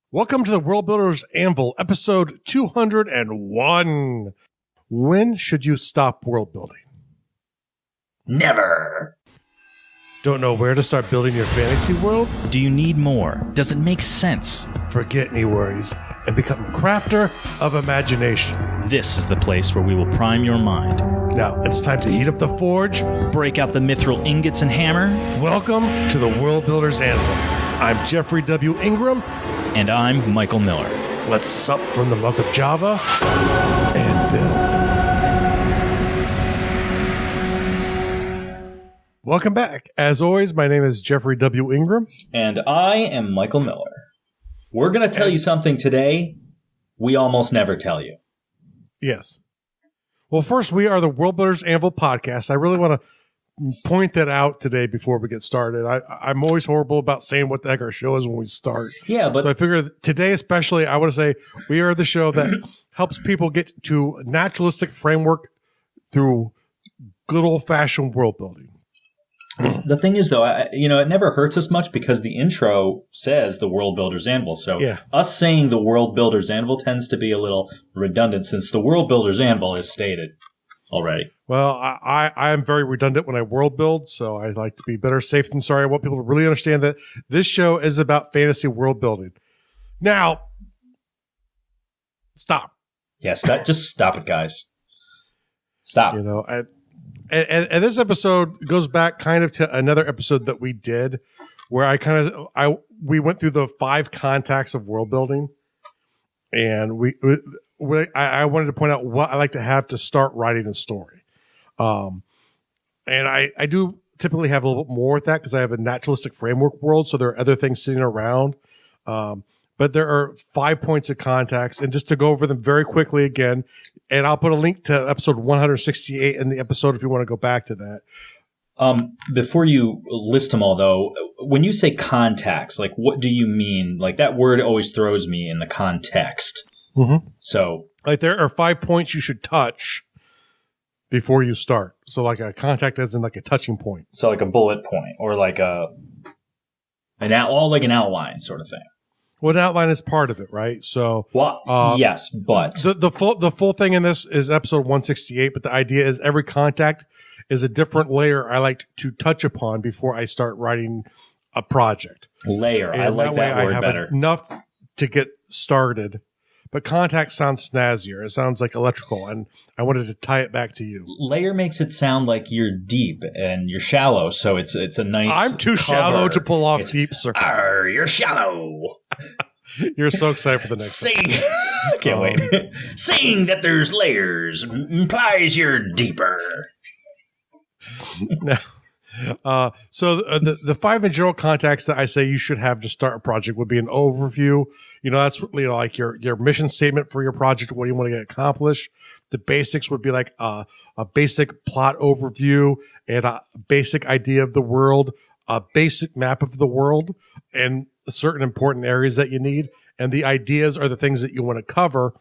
Welcome to the Worldbuilders Anvil, episode 201. When should you stop world building? Never. Don't know where to start building your fantasy world? Do you need more? Does it make sense? Forget any worries and become a crafter of imagination. This is the place where we will prime your mind. Now, it's time to heat up the forge. Break out the mithril ingots and hammer. Welcome to the Worldbuilders Anvil. I'm Jeffrey W. Ingram. And I'm Michael Miller. Let's sup from the muck of Java and build. Welcome back. As always, my name is Jeffrey W. Ingram. And I am Michael Miller. We're going to tell you something today we almost never tell you. Yes. Well, first, we are the Worldbuilders Anvil podcast. I really want to point that out today before we get started. I'm always horrible about saying what the heck our show is when we start. Yeah, but so I figure today especially, I want to say we are the show that helps people get to naturalistic framework through good old-fashioned world building. The thing is, though, it never hurts us much because the intro says the World Builders Anvil. So us saying the World Builders Anvil tends to be a little redundant since the World Builders Anvil is stated already. Well, I am very redundant when I world build, so I like to be better safe than sorry. I want people to really understand that this show is about fantasy world building. Now, stop. Yeah, just stop it, guys. Stop. You know, and this episode goes back kind of to another episode that we did where we went through the 5 contacts of world building, and I wanted to point out what I like to have to start writing a story. And I do typically have a little bit more with that because I have a naturalistic framework world, so there are other things sitting around. But there are 5 points of contacts, and just to go over them very quickly again, and I'll put a link to episode 168 in the episode if you want to go back to that. Before you list them all, though, when you say contacts, like what do you mean? Like that word always throws me in the context. Mm-hmm. So, like there are 5 points you should touch before you start. So, like a contact as in like a touching point. So, like a bullet point, or like an outline sort of thing. Well, an outline is part of it, right? So, yes, but the full thing in this is episode 168. But the idea is every contact is a different layer I like to touch upon before I start writing a project. Layer, and I like that word I have better. Enough to get started. But contact sounds snazzier. It sounds like electrical, and I wanted to tie it back to you. Layer makes it sound like you're deep and you're shallow, so it's a nice I'm too cover. shallow to pull off deep, sir. You're shallow. You're so excited for the next one. Can't wait. Saying that there's layers implies you're deeper. Now, so the 5 in general contacts that I say you should have to start a project would be an overview. You know, that's like your mission statement for your project, what do you want to get accomplished. The basics would be like a basic plot overview and a basic idea of the world, a basic map of the world, and certain important areas that you need. And the ideas are the things that you want to cover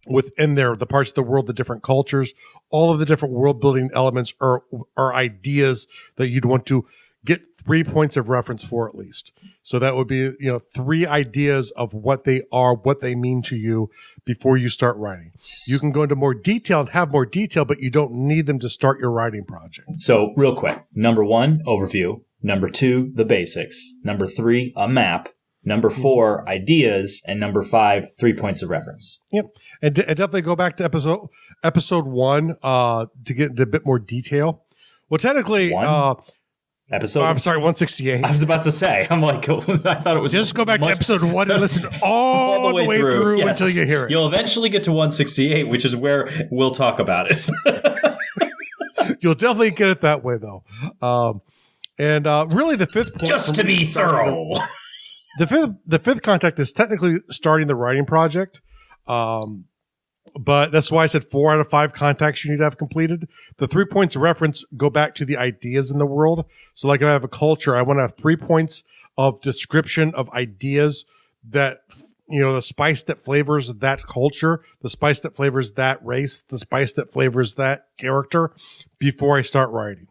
within there, the parts of the world, the different cultures, all of the different world building elements are ideas that you'd want to get 3 points of reference for at least. So that would be, 3 ideas of what they are, what they mean to you before you start writing. You can go into more detail and have more detail, but you don't need them to start your writing project. So real quick, number 1, overview. Number 2, the basics. Number 3, a map. Number 4, ideas, and number 5, 3 points of reference. Yep, and definitely go back to episode 1 to get into a bit more detail. Well, technically, episode. I'm sorry, 168. I was about to say. I'm like, I thought it was. Just go back to episode 1 and listen all the way through yes. until you hear it. You'll eventually get to 168, which is where we'll talk about it. You'll definitely get it that way, though. And really, the 5th point. Just to be thorough. The fifth contact is technically starting the writing project, but that's why I said 4 out of 5 contacts you need to have completed. The 3 points of reference go back to the ideas in the world. So like if I have a culture, I want to have 3 points of description of ideas that, the spice that flavors that culture, the spice that flavors that race, the spice that flavors that character before I start writing.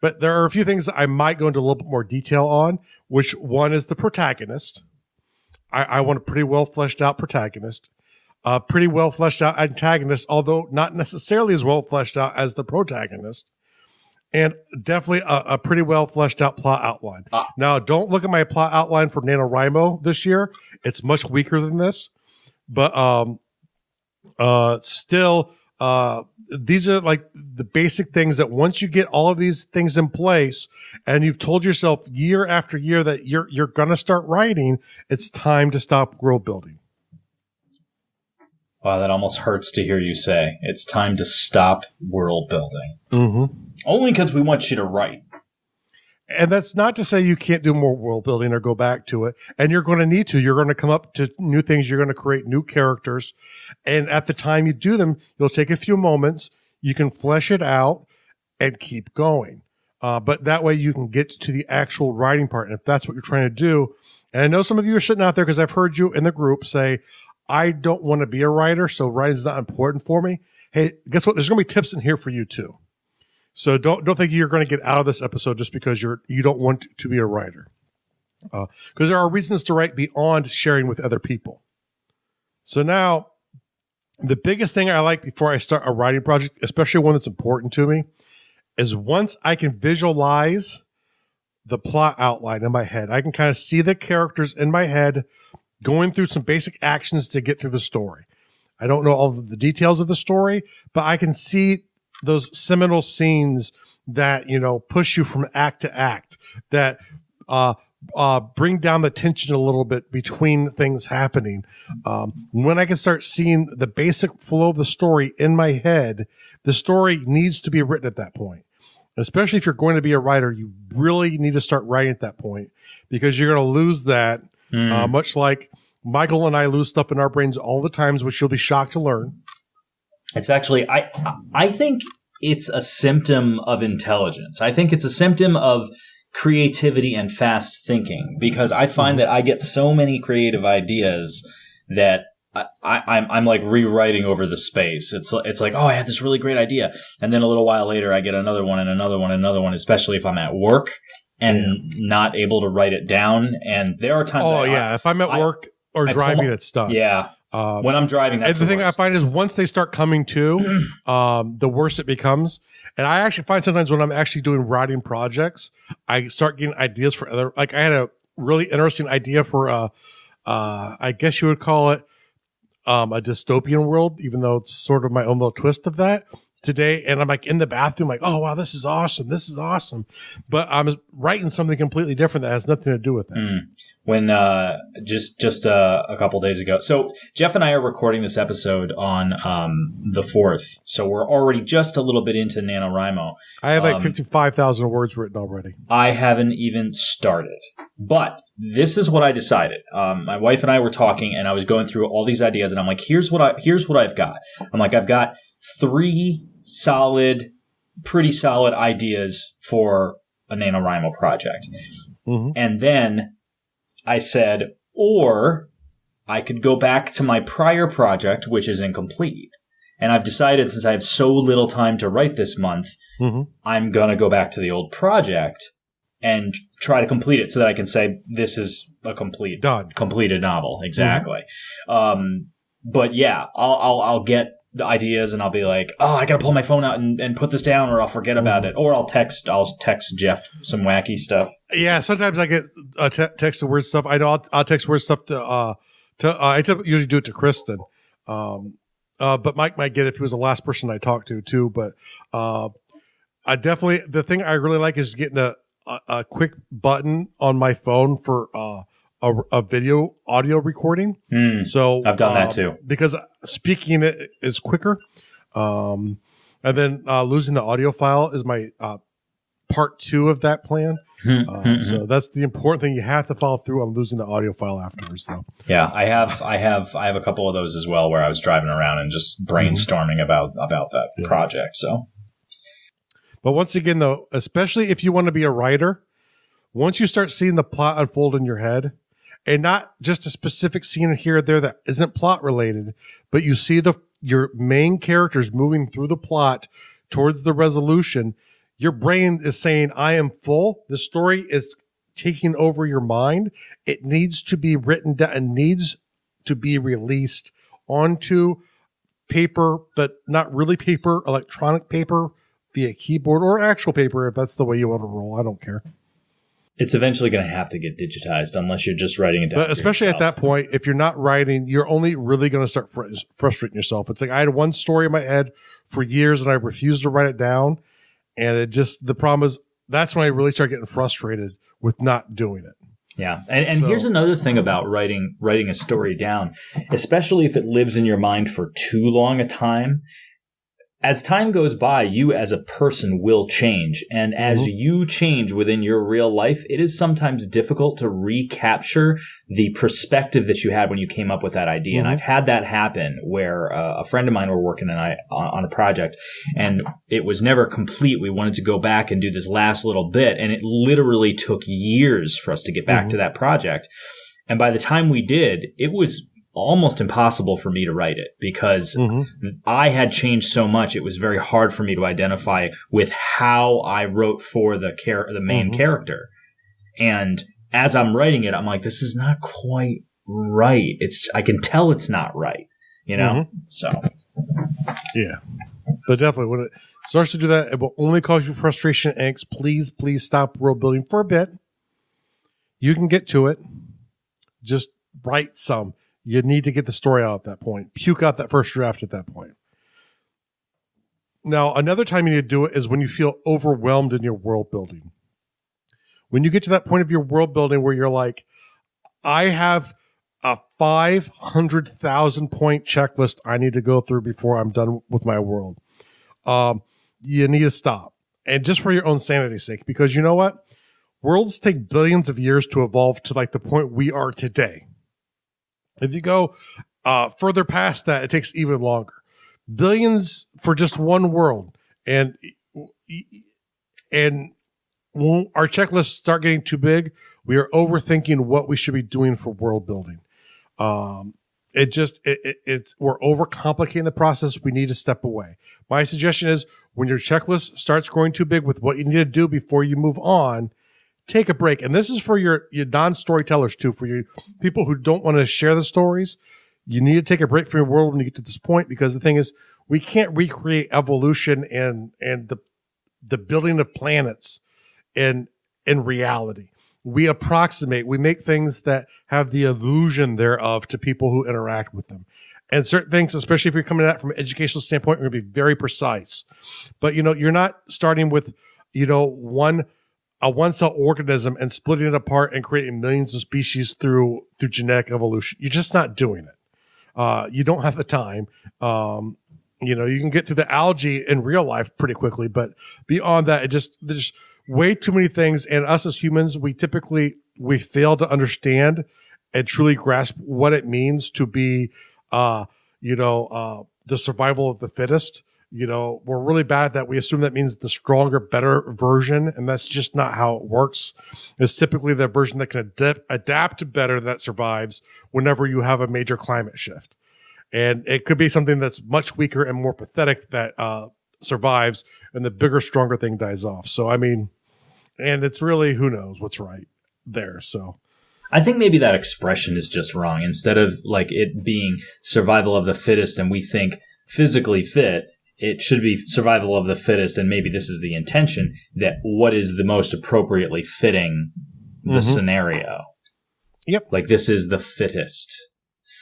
But there are a few things that I might go into a little bit more detail on, which one is the protagonist. I want a pretty well fleshed out protagonist, a pretty well fleshed out antagonist, although not necessarily as well fleshed out as the protagonist, and definitely a pretty well fleshed out plot outline. Now, don't look at my plot outline for NaNoWriMo this year. It's much weaker than this, but still, these are like the basic things that once you get all of these things in place and you've told yourself year after year that you're going to start writing, it's time to stop world building. Wow, that almost hurts to hear you say. It's time to stop world building. Mm-hmm. Only because we want you to write. And that's not to say you can't do more world building or go back to it. And you're going to need to. You're going to come up to new things. You're going to create new characters. And at the time you do them, you'll take a few moments. You can flesh it out and keep going. But that way you can get to the actual writing part. And if that's what you're trying to do, and I know some of you are sitting out there because I've heard you in the group say, I don't want to be a writer, so writing is not important for me. Hey, guess what? There's going to be tips in here for you too. So don't think you're going to get out of this episode just because you don't want to be a writer. Because there are reasons to write beyond sharing with other people. So now, the biggest thing I like before I start a writing project, especially one that's important to me, is once I can visualize the plot outline in my head. I can kind of see the characters in my head going through some basic actions to get through the story. I don't know all of the details of the story, but I can see those seminal scenes that, push you from act to act, that bring down the tension a little bit between things happening. When I can start seeing the basic flow of the story in my head, the story needs to be written at that point. Especially if you're going to be a writer, you really need to start writing at that point because you're going to lose that, much like Michael and I lose stuff in our brains all the times, which you'll be shocked to learn. It's actually, I think it's a symptom of intelligence. I think it's a symptom of creativity and fast thinking because I find that I get so many creative ideas that I'm like rewriting over the space. It's like, oh, I had this really great idea. And then a little while later, I get another one and another one and another one, especially if I'm at work and not able to write it down. And there are times. If I'm at work or driving, it's done. Yeah. When I'm driving, that's the thing worst. I find is once they start coming to, the worse it becomes. And I actually find sometimes when I'm actually doing writing projects, I start getting ideas for other. Like I had a really interesting idea for I guess you would call it a dystopian world, even though it's sort of my own little twist of that today. And I'm like in the bathroom, like, oh wow, this is awesome. But I'm writing something completely different that has nothing to do with that. When just a couple days ago, so Jeff and I are recording this episode on the 4th, so we're already just a little bit into NaNoWriMo. I have like 55,000 words written already. I haven't even started, but this is what I decided. My wife and I were talking, and I was going through all these ideas, and I'm like, here's what I've got. I'm like, I've got 3 pretty solid ideas for a NaNoWriMo project. And then I said, or I could go back to my prior project, which is incomplete. And I've decided since I have so little time to write this month, I'm going to go back to the old project and try to complete it so that I can say this is a completed novel. Exactly. But yeah, I'll get the ideas and I'll be like, oh, I got to pull my phone out and put this down or I'll forget about it. Or I'll text Jeff some wacky stuff. Yeah. Sometimes I get text to word stuff. I know I'll text word stuff to I usually do it to Kristen. But Mike might get it if he was the last person I talked to too. But I definitely, the thing I really like is getting a quick button on my phone for a video audio recording. So I've done that too because speaking it is quicker. And then losing the audio file is my part 2 of that plan. So that's the important thing. You have to follow through on losing the audio file afterwards, though. Yeah, I have a couple of those as well, where I was driving around and just brainstorming about that project. So, but once again, though, especially if you want to be a writer, once you start seeing the plot unfold in your head, and not just a specific scene here or there that isn't plot related, but you see your main characters moving through the plot towards the resolution. Your brain is saying, I am full. This story is taking over your mind, it needs to be written down and needs to be released onto paper, but not really paper, electronic paper via keyboard or actual paper if that's the way you want to roll. I don't care. It's eventually going to have to get digitized unless you're just writing it down. But especially at that point, if you're not writing, you're only really going to start frustrating yourself. It's like I had one story in my head for years and I refused to write it down. And it just, the problem is that's when I really start getting frustrated with not doing it. Yeah. And here's another thing about writing a story down, especially if it lives in your mind for too long a time. As time goes by, you as a person will change. And as you change within your real life, it is sometimes difficult to recapture the perspective that you had when you came up with that idea. And I've had that happen where a friend of mine were working on a project and it was never complete. We wanted to go back and do this last little bit. And it literally took years for us to get back to that project. And by the time we did, it was almost impossible for me to write it because I had changed so much. It was very hard for me to identify with how I wrote for the main character. And as I'm writing it, I'm like, this is not quite right. I can tell it's not right, you know? So. Yeah. But definitely when it starts to do that, it will only cause you frustration and angst. Please stop world building for a bit. You can get to it. Just write some. You need to get the story out at that point. Puke out that first draft at that point. Now, another time you need to do it is when you feel overwhelmed in your world building. When you get to that point of your world building where you're like, I have a 500,000 point checklist I need to go through before I'm done with my world. You need to stop. And just for your own sanity's sake, because you know what? Worlds take billions of years to evolve to like the point we are today. If you go further past that, it takes even longer. Billions for just one world. And when our checklists start getting too big, we are overthinking what we should be doing for world building. It's we're overcomplicating the process. We need to step away. My suggestion is when your checklist starts growing too big with what you need to do before you move on, take a break. And this is for your non-storytellers too, for you people who don't want to share the stories. You need to take a break from your world when you get to this point, because the thing is, we can't recreate evolution and the building of planets in reality. We approximate, we make things that have the illusion thereof to people who interact with them. And certain things, especially if you're coming at it from an educational standpoint, are going to be very precise. But, you're not starting with, a one-cell organism and splitting it apart and creating millions of species through genetic evolution. You're just not doing it. You don't have the time. You can get to the algae in real life pretty quickly, but beyond that, there's way too many things. And us as humans, we fail to understand and truly grasp what it means to be, the survival of the fittest. We're really bad at that. We assume that means the stronger, better version, and that's just not how it works. It's typically the version that can adapt better that survives whenever you have a major climate shift. And it could be something that's much weaker and more pathetic that survives, and the bigger, stronger thing dies off. So, and it's really, who knows what's right there. So I think maybe that expression is just wrong. Instead of like it being survival of the fittest and we think physically fit, it should be survival of the fittest, and maybe this is the intention, that what is the most appropriately fitting the scenario. Yep. Like this is the fittest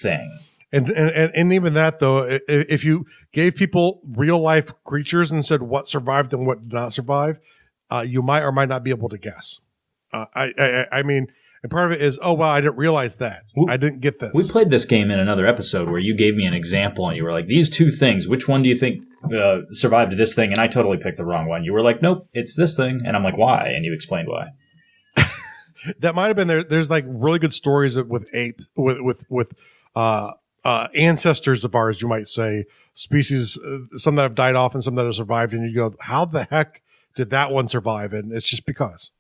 thing. And even that, though, if you gave people real life creatures and said what survived and what did not survive, you might or might not be able to guess. And part of it is, oh, wow, I didn't realize that. I didn't get this. We played this game in another episode where you gave me an example and you were like, these two things, which one do you think survived this thing? And I totally picked the wrong one. You were like, nope, it's this thing. And I'm like, why? And you explained why. That might have been there. There's like really good stories with ancestors of ours, you might say, species, some that have died off and some that have survived. And you go, how the heck did that one survive? And it's just because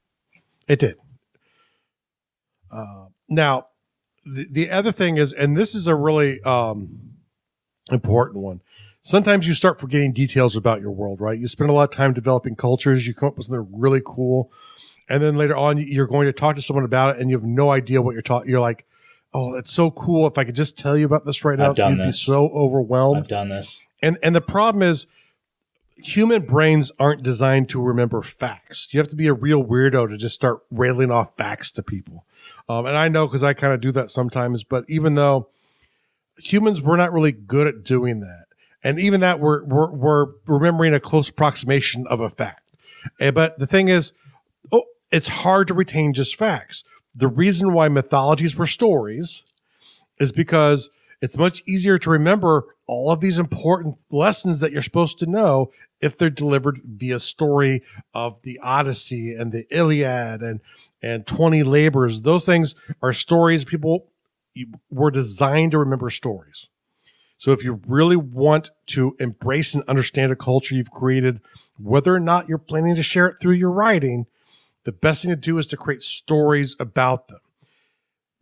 it did. Now, the other thing is, and this is a really important one. Sometimes you start forgetting details about your world, right? You spend a lot of time developing cultures. You come up with something really cool. And then later on, you're going to talk to someone about it, and you have no idea what you're talking. You're like, "Oh, that's so cool! If I could just tell you about this right now, you'd be so overwhelmed." I've done this. And the problem is, human brains aren't designed to remember facts. You have to be a real weirdo to just start railing off facts to people. And I know because I kind of do that sometimes. But even though humans, we're not really good at doing that, and even that we're remembering a close approximation of a fact. But the thing is, it's hard to retain just facts. The reason why mythologies were stories is because it's much easier to remember all of these important lessons that you're supposed to know if they're delivered via story of the Odyssey and the Iliad and 20 Labors. Those things are stories. People were designed to remember stories. So if you really want to embrace and understand a culture you've created, whether or not you're planning to share it through your writing, the best thing to do is to create stories about them,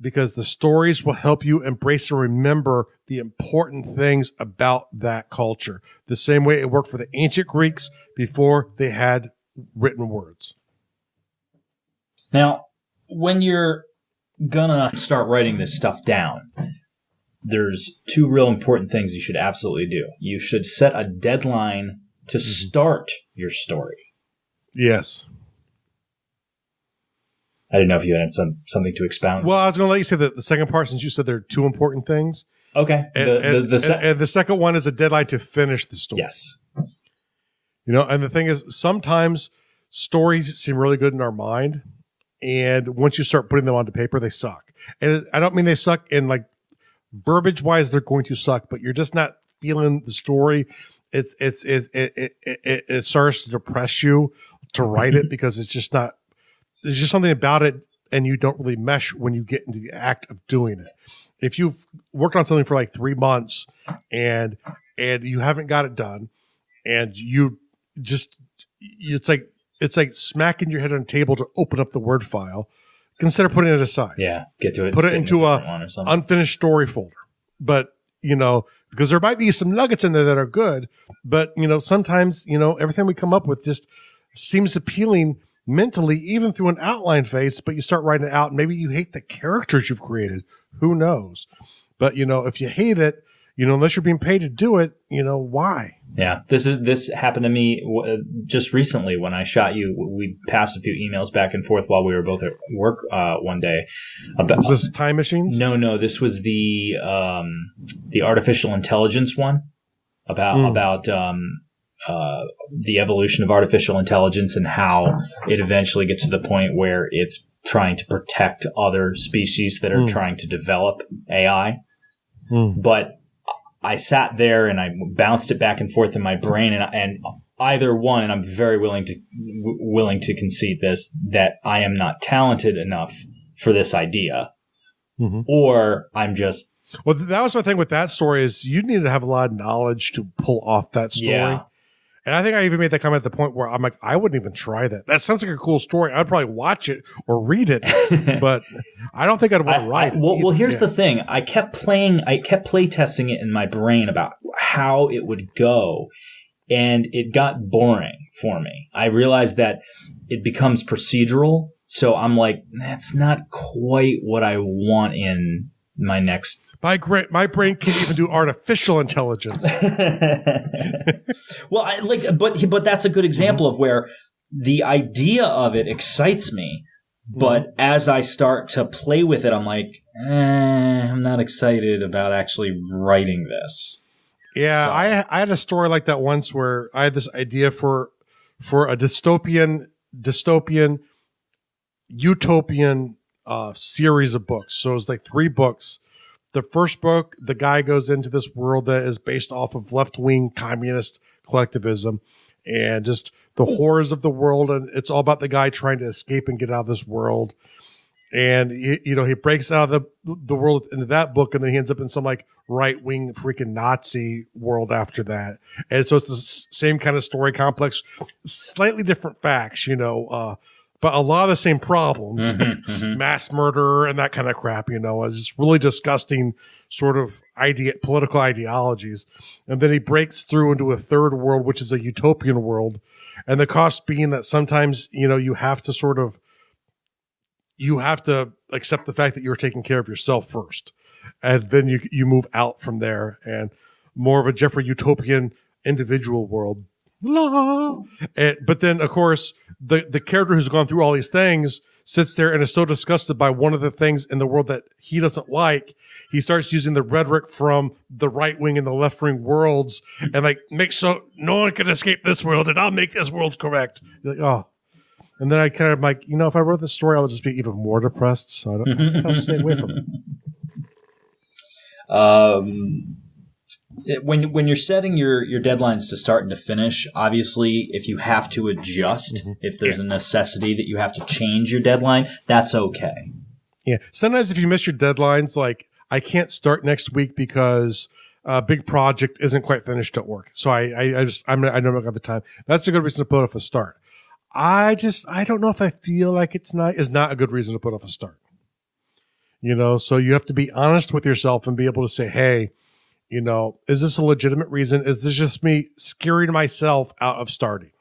because the stories will help you embrace and remember the important things about that culture. The same way it worked for the ancient Greeks before they had written words. Now, when you're gonna start writing this stuff down, there's two real important things you should absolutely do. You should set a deadline to start your story. Yes. I didn't know if you had something to expound. Well, I was going to let you say the second part, since you said there are two important things. Okay. And the second one is a deadline to finish the story. Yes. And the thing is, sometimes stories seem really good in our mind, and once you start putting them onto paper, they suck. And I don't mean they suck in like verbiage-wise; they're going to suck, but you're just not feeling the story. It starts to depress you to write it because it's just not. There's just something about it, and you don't really mesh when you get into the act of doing it. If you've worked on something for like 3 months and you haven't got it done, and you just it's like smacking your head on a table to open up the Word file, consider putting it aside. Yeah, get to it. Put it into a unfinished story folder. But because there might be some nuggets in there that are good, but sometimes everything we come up with just seems appealing mentally, even through an outline phase, but you start writing it out and maybe you hate the characters you've created. Who knows? But if you hate it, unless you're being paid to do it, why? Yeah, this happened to me just recently when I shot you. We passed a few emails back and forth while we were both at work one day. Was this Time Machines? No, this was the artificial intelligence one about the evolution of artificial intelligence and how it eventually gets to the point where it's trying to protect other species that are trying to develop AI. But I sat there and I bounced it back and forth in my brain, and either one, and I'm very willing to concede this, that I am not talented enough for this idea, or I'm just. Well, that was my thing with that story is you need to have a lot of knowledge to pull off that story. Yeah. And I think I even made that comment at the point where I'm like, I wouldn't even try that. That sounds like a cool story. I'd probably watch it or read it, but I don't think I'd want to write it. Well, here's the thing. I kept play testing it in my brain about how it would go, and it got boring for me. I realized that it becomes procedural, so I'm like, that's not quite what I want in my next. My brain can't even do artificial intelligence. Well, but that's a good example of where the idea of it excites me, but as I start to play with it, I'm like, I'm not excited about actually writing this. Yeah, so. I had a story like that once where I had this idea for a dystopian, utopian series of books. So it was like 3 books. The first book, the guy goes into this world that is based off of left-wing communist collectivism and just the horrors of the world. And it's all about the guy trying to escape and get out of this world. And, he breaks out of the world into that book, and then he ends up in some like right-wing freaking Nazi world after that. And so it's the same kind of story complex, slightly different facts, but a lot of the same problems, mass murder and that kind of crap, it's really disgusting sort of political ideologies. And then he breaks through into a third world, which is a utopian world. And the cost being that sometimes, you have to sort of you have to accept the fact that you're taking care of yourself first. And then you move out from there, and more of a Jeffrey utopian individual world. But then, of course, the character who's gone through all these things sits there and is so disgusted by one of the things in the world that he doesn't like. He starts using the rhetoric from the right wing and the left wing worlds, and like make so no one can escape this world, and I'll make this world correct. You're like, oh. And then I kind of like, if I wrote this story, I would just be even more depressed. So I have to stay away from it. When you're setting your deadlines to start and to finish, obviously, if you have to adjust, if there's a necessity that you have to change your deadline, that's okay. Yeah. Sometimes if you miss your deadlines, like I can't start next week because a big project isn't quite finished at work. So I don't have the time. That's a good reason to put off a start. I don't know if I feel like is not a good reason to put off a start. So you have to be honest with yourself and be able to say, hey, is this a legitimate reason? Is this just me scaring myself out of starting?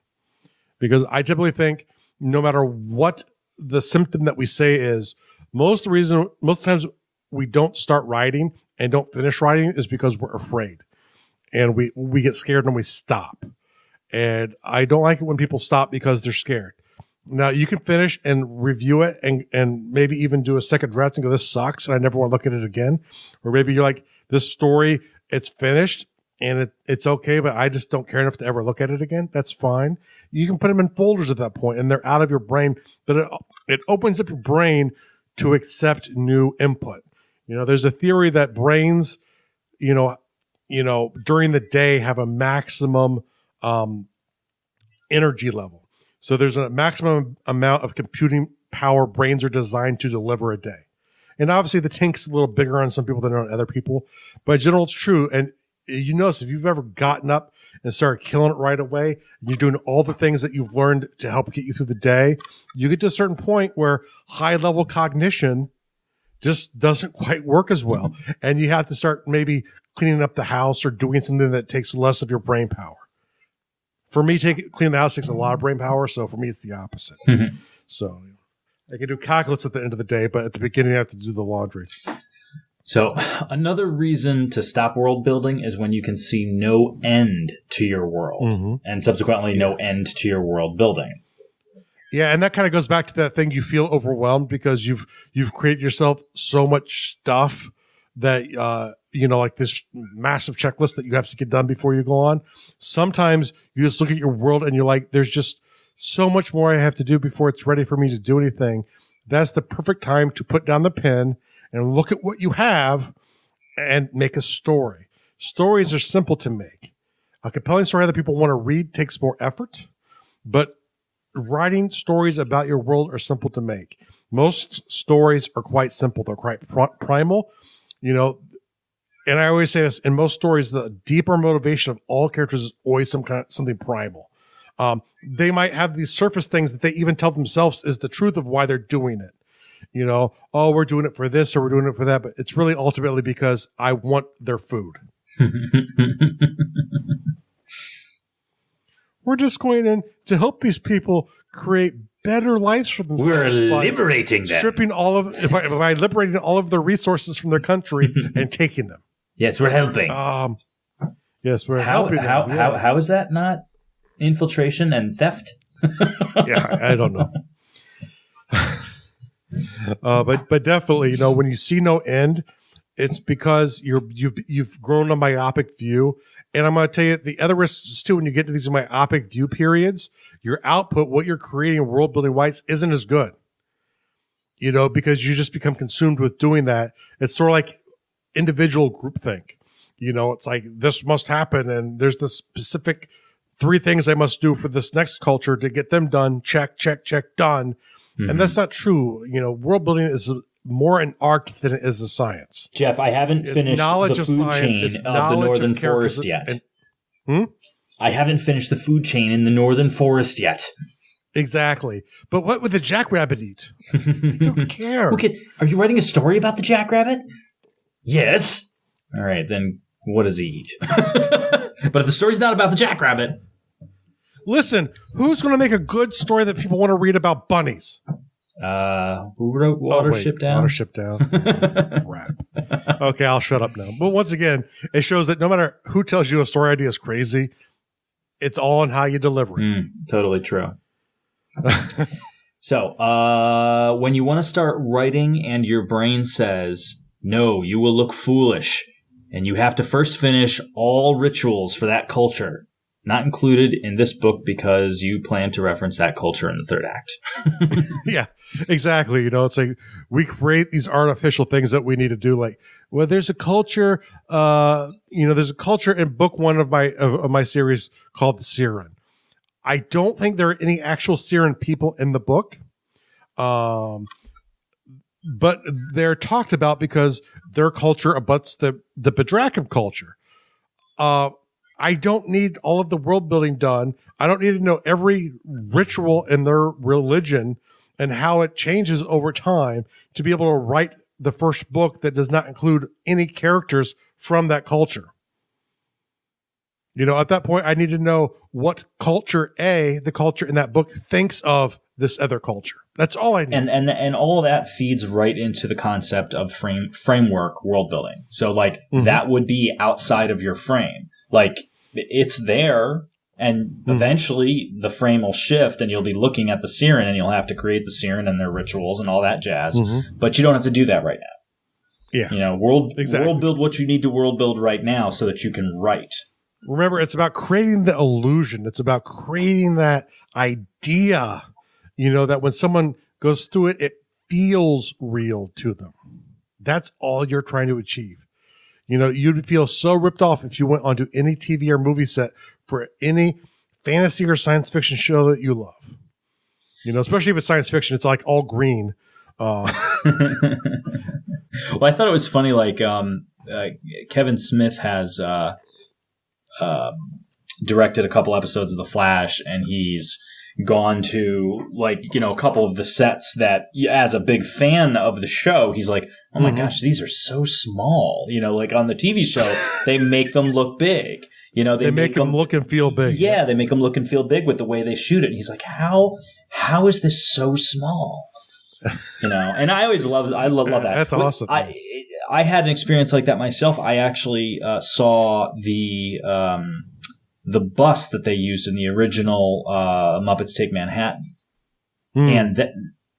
Because I typically think no matter what the symptom that we say is, most times we don't start writing and don't finish writing is because we're afraid. And we get scared and we stop. And I don't like it when people stop because they're scared. Now, you can finish and review it and maybe even do a second draft and go, this sucks, and I never want to look at it again. Or maybe you're like, this story, it's finished, and it's okay, but I just don't care enough to ever look at it again. That's fine. You can put them in folders at that point, and they're out of your brain. But it opens up your brain to accept new input. There's a theory that brains, during the day have a maximum energy level. So there's a maximum amount of computing power brains are designed to deliver a day. And obviously the tank's a little bigger on some people than on other people, but in general, it's true. And you notice if you've ever gotten up and started killing it right away, and you're doing all the things that you've learned to help get you through the day, you get to a certain point where high level cognition just doesn't quite work as well. And you have to start maybe cleaning up the house or doing something that takes less of your brain power. For me, cleaning the house takes a lot of brain power, so for me, it's the opposite. Mm-hmm. So I can do calculus at the end of the day, but at the beginning, I have to do the laundry. So another reason to stop world building is when you can see no end to your world, and subsequently no end to your world building. Yeah, and that kind of goes back to that thing you feel overwhelmed because you've created yourself so much stuff that like this massive checklist that you have to get done before you go on. Sometimes you just look at your world and you're like, there's just so much more I have to do before it's ready for me to do anything. That's the perfect time to put down the pen and look at what you have and make a story. Stories are simple to make. A compelling story that people want to read takes more effort, but writing stories about your world are simple to make. Most stories are quite simple. They're quite primal. And I always say this, in most stories, the deeper motivation of all characters is always something primal. They might have these surface things that they even tell themselves is the truth of why they're doing it. We're doing it for this or we're doing it for that, but it's really ultimately because I want their food. We're just going in to help these people create better lives for themselves. We're liberating them. By liberating all of their resources from their country and taking them. Yes, we're helping. Yes, we're helping them. How is that not infiltration and theft? Yeah, I don't know. But definitely, when you see no end, it's because you've grown a myopic view. And I'm going to tell you the other risks too. When you get to these myopic view periods, your output, what you're creating world building wise, isn't as good. Because you just become consumed with doing that. It's sort of like individual groupthink. It's like this must happen, and there's the specific 3 things I must do for this next culture to get them done. Check, check, check, done. Mm-hmm. And that's not true. World building is more an art than it is a science. Jeff, I haven't finished the food chain of the northern forest yet. I haven't finished the food chain in the northern forest yet. Exactly. But what would the jackrabbit eat? I don't care. Okay, are you writing a story about the jackrabbit? Yes. All right, then what does he eat? But if the story's not about the jackrabbit... Listen, who's going to make a good story that people want to read about bunnies? Who wrote Watership Down? Watership Down. Crap. Okay, I'll shut up now. But once again, it shows that no matter who tells you a story idea is crazy, it's all on how you deliver it. Totally true. So, when you want to start writing and your brain says, no, you will look foolish, and you have to first finish all rituals for that culture, not included in this book because you plan to reference that culture in the third act. Yeah, exactly. It's like we create these artificial things that we need to do. Like, well, there's a culture, there's a culture in book one of my series called the Siren. I don't think there are any actual Siren people in the book. But they're talked about because their culture abuts the Bedrakim culture. I don't need all of the world building done. I don't need to know every ritual in their religion and how it changes over time to be able to write the first book that does not include any characters from that culture. At that point, I need to know what culture the culture in that book thinks of this other culture. That's all I need. And all of that feeds right into the concept of framework world building. So that would be outside of your frame. Like, it's there, and eventually the frame will shift, and you'll be looking at the Siren, and you'll have to create the Siren and their rituals and all that jazz. But you don't have to do that right now. Yeah. World build what you need to world build right now so that you can write. Remember, it's about creating the illusion. It's about creating that idea, that when someone goes through it, it feels real to them. That's all you're trying to achieve. You'd feel so ripped off if you went onto any TV or movie set for any fantasy or science fiction show that you love. Especially if it's science fiction, it's like all green. Well, I thought it was funny, Kevin Smith has directed a couple episodes of The Flash, and he's gone to a couple of the sets that, as a big fan of the show, he's like, oh my gosh, these are so small. On the TV show, they make them look big. They make them look and feel big. Yeah, they make them look and feel big with the way they shoot it. And he's like, how is this so small? And I always love that. That's awesome. I had an experience like that myself. I actually saw the bus that they used in the original Muppets Take Manhattan. And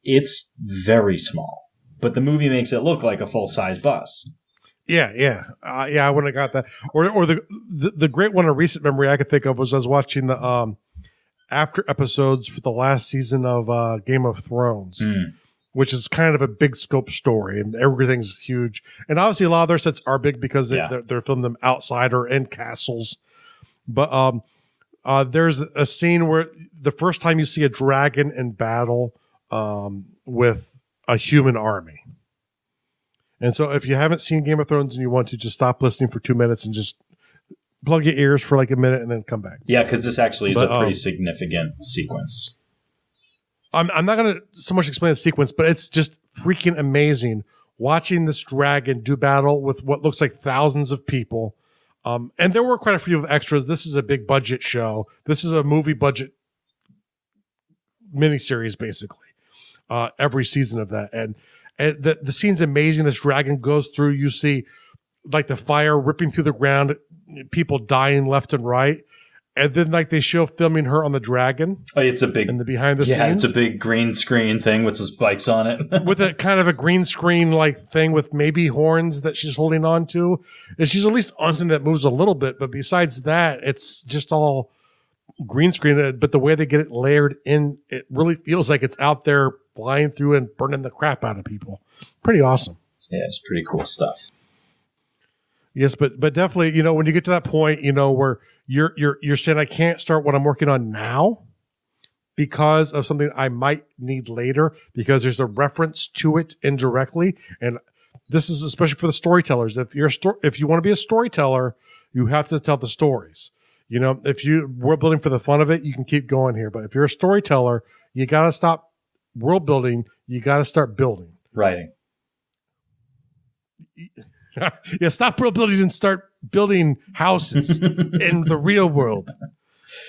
it's very small. But the movie makes it look like a full-size bus. Yeah. I wouldn't have got that. Or the great one of recent memory I could think of was I was watching the after episodes for the last season of Game of Thrones. Which is kind of a big scope story, and everything's huge. And obviously, a lot of their sets are big because they're filming them outside or in castles. But there's a scene where the first time you see a dragon in battle with a human army. And so, if you haven't seen Game of Thrones and you want to, just stop listening for 2 minutes and just plug your ears for a minute and then come back. Yeah, because this actually is a pretty significant sequence. I'm not going to so much explain the sequence, but it's just freaking amazing watching this dragon do battle with what looks like thousands of people. And there were quite a few extras. This is a big budget show. This is a movie budget miniseries, basically, every season of that. And the scene's amazing. This dragon goes through. You see the fire ripping through the ground, people dying left and right. And then they show filming her on the dragon. Oh, it's a big in the behind the scenes. Yeah, it's a big green screen thing with some spikes on it. With a kind of a green screen thing with maybe horns that she's holding on to. And she's at least on something that moves a little bit, but besides that, it's just all green screen. But the way they get it layered in, it really feels like it's out there flying through and burning the crap out of people. Pretty awesome. Yeah, it's pretty cool stuff. Yes, but definitely, when you get to that point, where you're saying I can't start what I'm working on now because of something I might need later because there's a reference to it indirectly, and this is especially for the storytellers. If you want to be a storyteller, you have to tell the stories. If you're world building for the fun of it, you can keep going here. But if you're a storyteller, you got to stop world building. You got to start building. Writing. Yeah, stop world building and start building houses in the real world.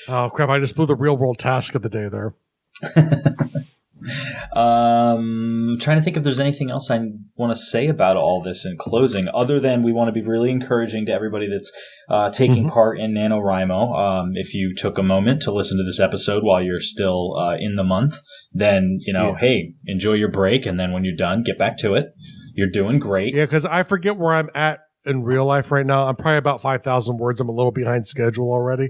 Oh, crap. I just blew the real world task of the day there. Trying to think if there's anything else I want to say about all this in closing, other than we want to be really encouraging to everybody that's taking part in NaNoWriMo. If you took a moment to listen to this episode while you're still in the month, then, hey, enjoy your break. And then when you're done, get back to it. You're doing great. Yeah, because I forget where I'm at in real life right now. I'm probably about 5,000 words. I'm a little behind schedule already.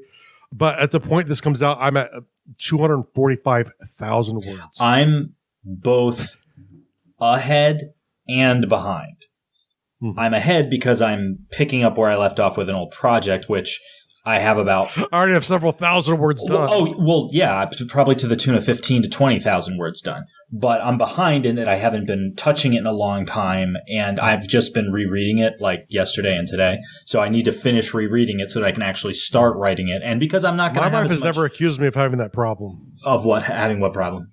But at the point this comes out, I'm at 245,000 words. I'm both ahead and behind. Mm-hmm. I'm ahead because I'm picking up where I left off with an old project, which I have about... I already have several thousand words done. Yeah, probably to the tune of 15 to 20,000 words done. But I'm behind in that I haven't been touching it in a long time, and I've just been rereading it like yesterday and today. So I need to finish rereading it so that I can actually start writing it. And because I'm not going to have My wife has never accused me of having that problem. Of what? Having what problem?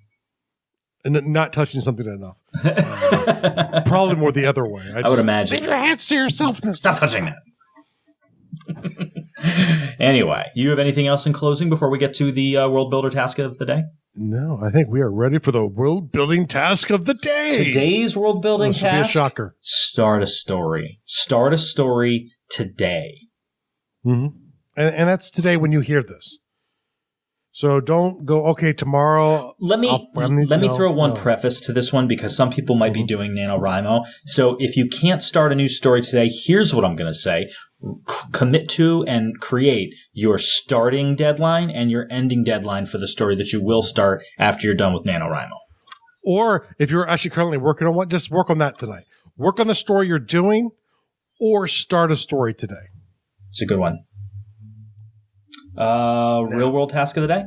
And not touching something enough. Probably more the other way. I would imagine. Leave your hands to yourself. Stop touching that. Anyway, you have anything else in closing before we get to the World Builder Task of the day? No, I think we are ready for the World Building Task of the day. Today's World Building Task. This will be a shocker. Start a story. Start a story today. Mm-hmm. And that's today when you hear this. So don't go, okay, tomorrow. Let me throw one preface to this one, because some people might be doing NaNoWriMo. So if you can't start a new story today, here's what I'm going to say. Commit to and create your starting deadline and your ending deadline for the story that you will start after you're done with NaNoWriMo. Or if you're actually currently working on one, just work on that tonight. Work on the story you're doing, or start a story today. It's a good one. Real world task of the day?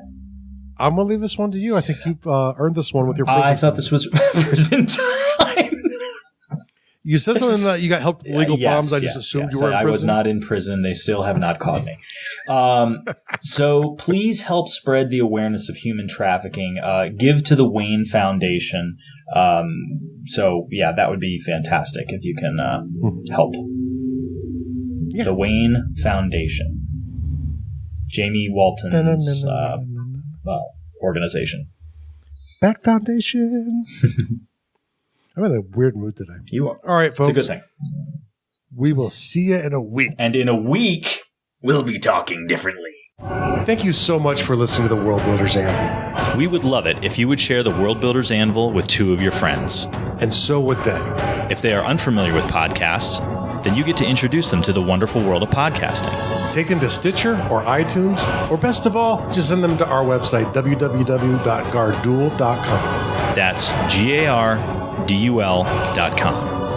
I'm going to leave this one to you. I think you've earned this one with your prison. I thought this was prison time. You said something that you got help with legal problems. I just assumed you were in prison. I was not in prison. They still have not caught me. So please help spread the awareness of human trafficking. Give to the Wayne Foundation. That would be fantastic if you can help. Yeah. The Wayne Foundation. Jamie Walton's organization. Bat Foundation. I'm in a weird mood today. You are. All right, folks. It's a good thing. We will see you in a week. And in a week, we'll be talking differently. Thank you so much for listening to the World Builders Anvil. We would love it if you would share the World Builders Anvil with 2 of your friends. And so would they. If they are unfamiliar with podcasts, then you get to introduce them to the wonderful world of podcasting. Take them to Stitcher or iTunes, or best of all, just send them to our website, www.gardul.com. That's GARDUL.com.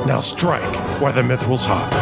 Now strike while the mithril's hot.